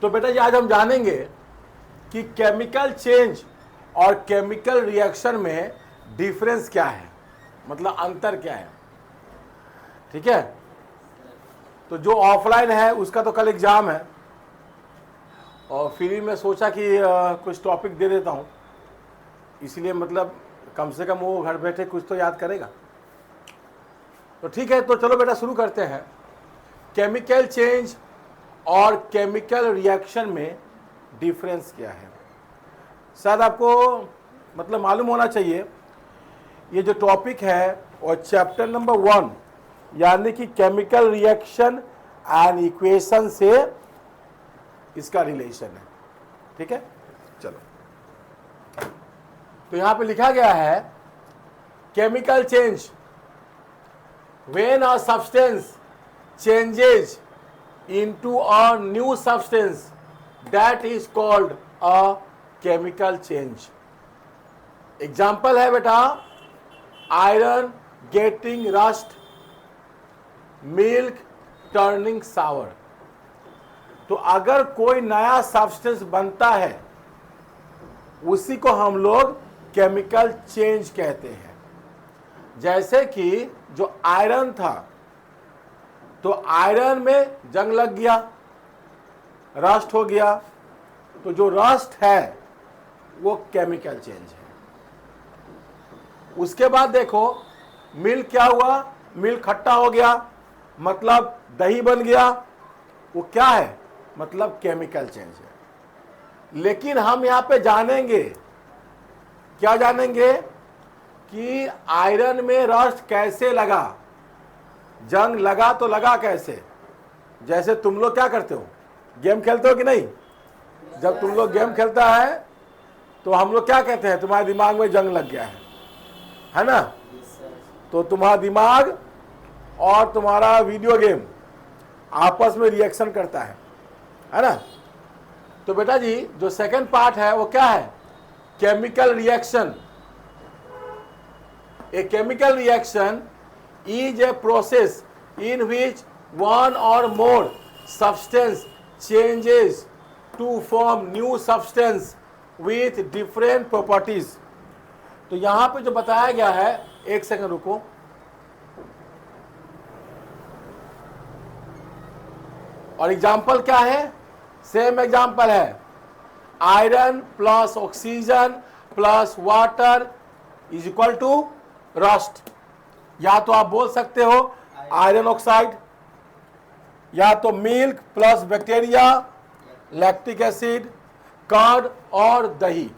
तो बेटा ये आज हम जानेंगे कि केमिकल चेंज और केमिकल रिएक्शन में डिफरेंस क्या है, मतलब अंतर क्या है। ठीक है, तो जो ऑफलाइन है उसका तो कल एग्जाम है और फिर मैं सोचा कि कुछ टॉपिक दे देता हूँ, इसलिए मतलब कम से कम वो घर बैठे कुछ तो याद करेगा। तो ठीक है, तो चलो बेटा शुरू करते हैं। केमिकल चेंज और केमिकल रिएक्शन में डिफरेंस क्या है, शायद आपको मतलब मालूम होना चाहिए। ये जो टॉपिक है और चैप्टर नंबर 1 यानी कि केमिकल रिएक्शन एंड इक्वेशन से इसका रिलेशन है। ठीक है, चलो तो यहां पे लिखा गया है chemical change when a substance changes into a new substance that is called a chemical change. Example है बेटा iron getting rust, milk turning sour. तो अगर कोई नया सब्सटेंस बनता है उसी को हम लोग केमिकल चेंज कहते हैं। जैसे कि जो आयरन था तो आयरन में जंग लग गया, रस्ट हो गया, तो जो रस्ट है वो केमिकल चेंज है। उसके बाद देखो मिल्क क्या हुआ, मिल्क खट्टा हो गया मतलब दही बन गया, वो क्या है, मतलब केमिकल चेंज है। लेकिन हम यहां पे जानेंगे, क्या जानेंगे कि आयरन में रस्ट कैसे लगा, जंग लगा तो लगा कैसे। जैसे तुम लोग क्या करते हो, गेम खेलते हो कि नहीं। जब तुम लोग गेम खेलता है तो हम लोग क्या कहते हैं, तुम्हारे दिमाग में जंग लग गया है ना। तो तुम्हारा दिमाग और तुम्हारा वीडियो गेम आपस में रिएक्शन करता है ना। तो बेटा जी जो सेकंड पार्ट है वो क्या है, chemical reaction. A chemical reaction is a process in which one or more substance changes to form new substance with different properties. तो यहां पे जो बताया गया है, एक सेकंड रुको, और एग्जाम्पल क्या है, सेम एग्जाम्पल है iron plus oxygen plus water is equal to rust. या तो आप बोल सकते हो आयरन ऑक्साइड, या तो milk plus bacteria, lactic acid, curd और दही।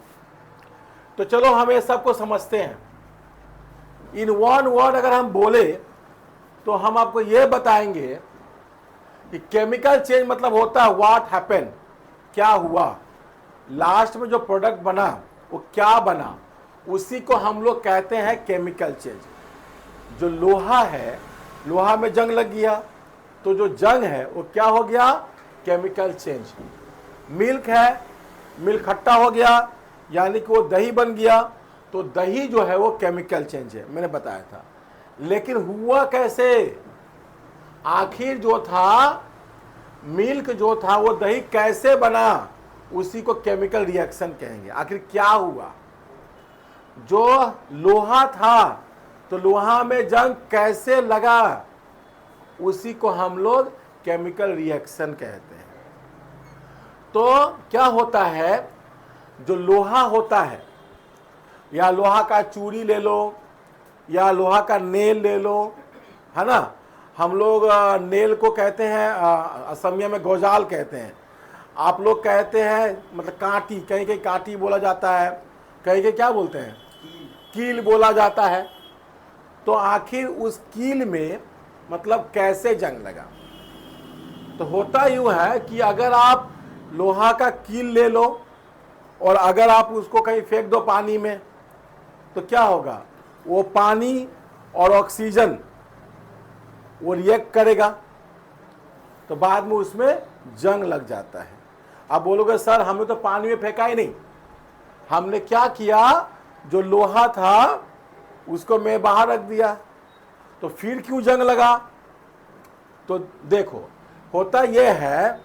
तो चलो हम ये सबको समझते हैं। इन वन वर्ड अगर हम बोले तो हम आपको ये बताएंगे कि केमिकल चेंज मतलब होता है व्हाट हैपन, क्या हुआ, लास्ट में जो प्रोडक्ट बना वो क्या बना, उसी को हम लोग कहते हैं केमिकल चेंज। जो लोहा है, लोहा में जंग लग गया तो जो जंग है वो क्या हो गया, केमिकल चेंज। मिल्क है, मिल्क खट्टा हो गया यानी कि वो दही बन गया, तो दही जो है वो केमिकल चेंज है, मैंने बताया था। लेकिन हुआ कैसे, आखिर जो था मिल्क जो था वो दही कैसे बना, उसी को केमिकल रिएक्शन कहेंगे। आखिर क्या हुआ, जो लोहा था तो लोहा में जंग कैसे लगा, उसी को हम लोग केमिकल रिएक्शन कहते हैं। तो क्या होता है, जो लोहा होता है, या लोहा का चूड़ी ले लो या लोहा का नेल ले लो, है ना। हम लोग नेल को कहते हैं असमिया में गोजाल कहते हैं, आप लोग कहते हैं मतलब कांटी, कहीं कहीं कांटी बोला जाता है, कहीं कहीं क्या बोलते हैं, कील बोला जाता है। तो आखिर उस कील में मतलब कैसे जंग लगा। तो होता यूं है कि अगर आप लोहा का कील ले लो और अगर आप उसको कहीं फेंक दो पानी में, तो क्या होगा, वो पानी और ऑक्सीजन वो रिएक्ट करेगा, तो बाद में उसमें जंग लग जाता है। आप बोलोगे सर हमें तो पानी में फेंका ही नहीं, हमने क्या किया, जो लोहा था उसको मैं बाहर रख दिया, तो फिर क्यों जंग लगा। तो देखो होता यह है,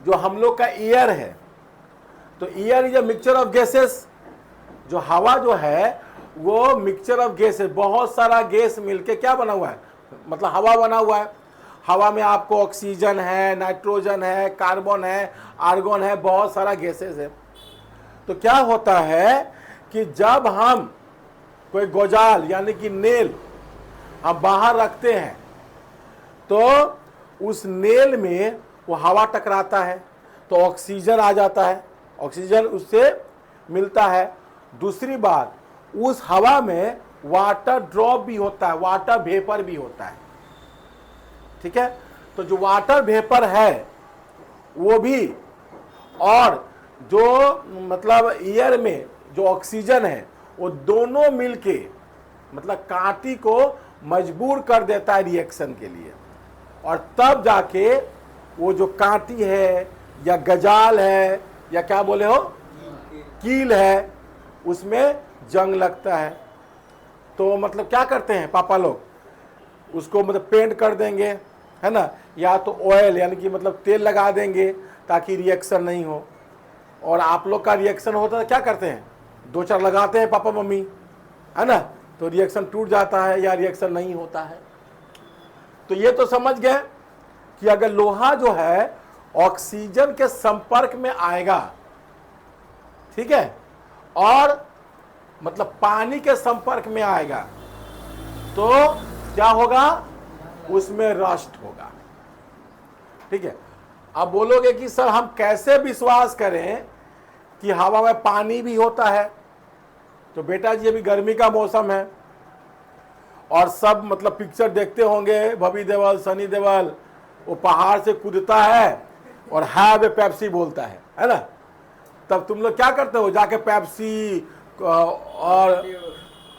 जो हम लोग का एयर है, तो air is a mixture of gases. जो हवा जो है वो मिक्सचर ऑफ गैसेस, बहुत सारा गैस मिलके क्या बना हुआ है, मतलब हवा बना हुआ है। हवा में आपको ऑक्सीजन है, नाइट्रोजन है, कार्बन है, आर्गन है, बहुत सारा गैसेस है। तो क्या होता है कि जब हम कोई गोजाल यानी कि नेल हम बाहर रखते हैं तो उस नेल में वो हवा टकराता है तो ऑक्सीजन आ जाता है, ऑक्सीजन उससे मिलता है। दूसरी बात, उस हवा में वाटर ड्रॉप भी होता है, वाटर वेपर भी होता है, ठीक है। तो जो वाटर वेपर है वो भी, और जो मतलब एयर में जो ऑक्सीजन है वो दोनों मिलके मतलब कांटी को मजबूर कर देता है रिएक्शन के लिए, और तब जाके वो जो कांटी है या गजाल है या क्या बोले हो कील है उसमें जंग लगता है। तो मतलब क्या करते हैं पापा लोग, उसको मतलब पेंट कर देंगे, है ना, या तो ऑयल यानी कि मतलब तेल लगा देंगे ताकि रिएक्शन नहीं हो। और आप लोग का रिएक्शन होता है क्या करते हैं, दो चार लगाते हैं पापा मम्मी, है ना, तो रिएक्शन टूट जाता है या रिएक्शन नहीं होता है। तो ये तो समझ गए कि अगर लोहा जो है ऑक्सीजन के संपर्क में आएगा, ठीक है, और मतलब पानी के संपर्क में आएगा तो क्या होगा, उसमें रस्ट होगा, ठीक है। अब बोलोगे कि सर हम कैसे विश्वास करें कि हवा में पानी भी होता है। तो बेटा जी अभी गर्मी का मौसम है और सब मतलब पिक्चर देखते होंगे, बॉबी देओल, सनी देओल, वो पहाड़ से कूदता है और हैव ए पेप्सी बोलता है ना। तब तुम लोग क्या करते हो, जाके पेप्सी और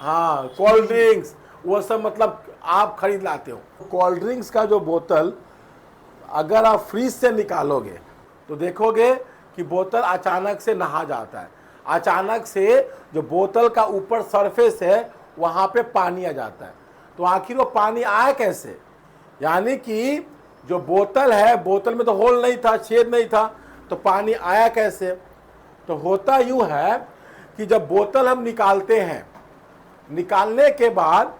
हाँ कोल्ड ड्रिंक्स वो सब मतलब आप खरीद लाते हो। कोल्ड ड्रिंक्स का जो बोतल अगर आप फ्रीज से निकालोगे तो देखोगे कि बोतल अचानक से नहा जाता है, अचानक से जो बोतल का ऊपर सरफेस है वहाँ पे पानी आ जाता है। तो आखिर वो पानी आया कैसे, यानी कि जो बोतल है, बोतल में तो होल नहीं था, छेद नहीं था, तो पानी आया कैसे। तो होता यूँ है कि जब बोतल हम निकालते हैं, निकालने के बाद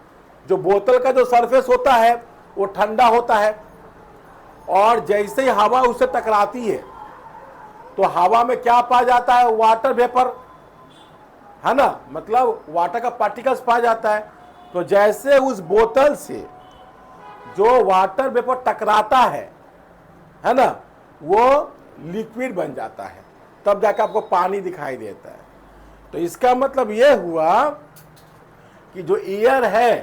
जो बोतल का जो सरफेस होता है वो ठंडा होता है, और जैसे ही हवा उससे टकराती है तो हवा में क्या पा जाता है, वाटर वेपर, है ना, मतलब वाटर का पार्टिकल्स पा जाता है। तो जैसे उस बोतल से जो वाटर वेपर टकराता है ना, वो लिक्विड बन जाता है, तब जाकर आपको पानी दिखाई देता है। तो इसका मतलब ये हुआ कि जो एयर है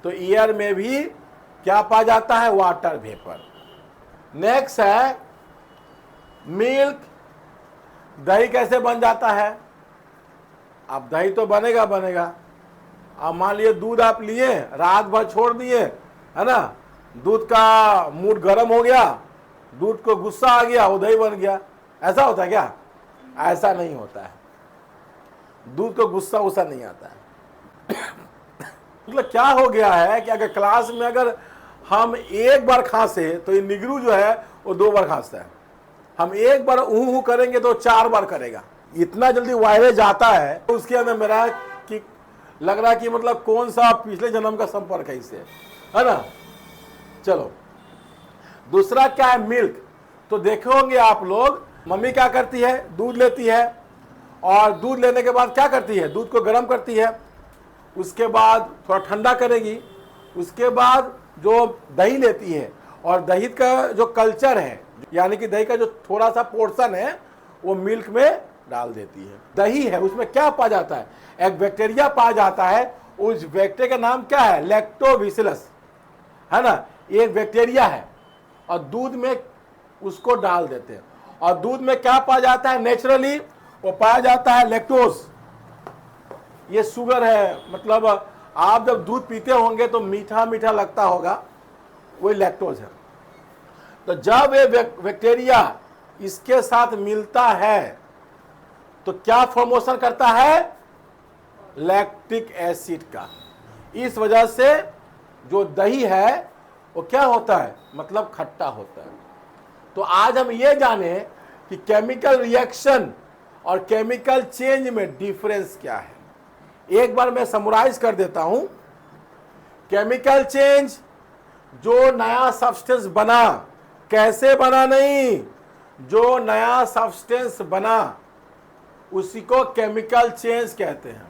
तो एयर में भी क्या पा जाता है, वाटर वेपर। नेक्स्ट है मिल्क। दही कैसे बन जाता है, अब दही तो बनेगा बनेगा। अब मान लिए दूध आप लिए, रात भर छोड़ दिए, है ना, दूध का मूड गर्म हो गया, दूध को गुस्सा आ गया, वो दही बन गया। ऐसा होता है क्या, ऐसा नहीं होता है, दूध को गुस्सा वुस्सा नहीं आता है। मतलब क्या हो गया है कि अगर क्लास में अगर हम एक बार खांसे तो ये निगरू जो है वो 2 बार खांसता है, हम एक बार ऊँ करेंगे तो 4 बार करेगा। इतना जल्दी वायरस जाता है तो उसके अंदर मेरा कि लग रहा है कि मतलब कौन सा पिछले जन्म का संपर्क है इससे, है ना। चलो दूसरा क्या है, मिल्क। तो देखोगे आप लोग, मम्मी क्या करती है, दूध लेती है और दूध लेने के बाद क्या करती है, दूध को गर्म करती है, उसके बाद थोड़ा ठंडा करेगी, उसके बाद जो दही लेती है और दही का जो कल्चर है यानी कि दही का जो थोड़ा सा पोर्शन है वो मिल्क में डाल देती है। दही है उसमें क्या पा जाता है, एक बैक्टीरिया पा जाता है, उस बैक्टीरिया का नाम क्या है, लैक्टोबैसिलस, है ना, एक बैक्टीरिया है, और दूध में उसको डाल देते हैं। और दूध में क्या पा जाता है, नेचुरली वो पाया जाता है लैक्टोज, ये शुगर है। मतलब आप जब दूध पीते होंगे तो मीठा मीठा लगता होगा, वही लैक्टोज है। तो जब ये बैक्टीरिया इसके साथ मिलता है तो क्या फॉर्मेशन करता है, लैक्टिक एसिड का। इस वजह से जो दही है वो क्या होता है, मतलब खट्टा होता है। तो आज हम ये जाने कि केमिकल रिएक्शन और केमिकल चेंज में डिफरेंस क्या है। एक बार मैं समराइज कर देता हूं। केमिकल चेंज, जो नया सब्सटेंस बना, कैसे बना नहीं, जो नया सब्सटेंस बना उसी को केमिकल चेंज कहते हैं।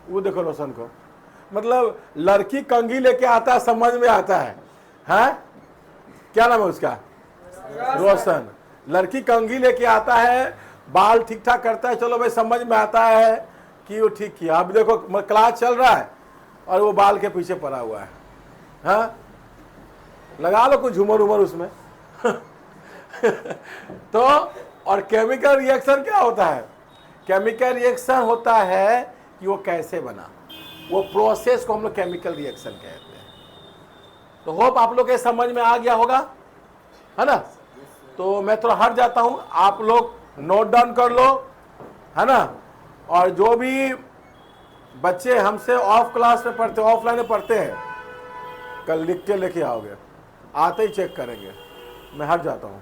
वो देखो रोशन को, मतलब लड़की कंघी लेके आता है, समझ में आता है, हैं? क्या नाम है उसका? रोशन। लड़की कंघी लेके आता है, बाल ठीक ठाक करता है, चलो भाई समझ में आता है कि वो ठीक किया। अब देखो क्लास चल रहा है और वो बाल के पीछे पड़ा हुआ है, हाँ? लगा लो कुछ झूमर उमर उसमें। तो और केमिकल रिएक्शन क्या होता है? केमिकल रिएक्शन होता है कि वो कैसे बना, वो प्रोसेस को हम लोग केमिकल रिएक्शन कहते हैं। तो होप आप लोग के समझ में आ गया होगा, है ना? तो मैं थोड़ा हट जाता हूं, आप लोग नोट डाउन कर लो, है ना? और जो भी बच्चे हमसे ऑफ क्लास में पढ़ते, ऑफलाइन में पढ़ते हैं, कल लिख के लेके आओगे, आते ही चेक करेंगे। मैं हट जाता हूं।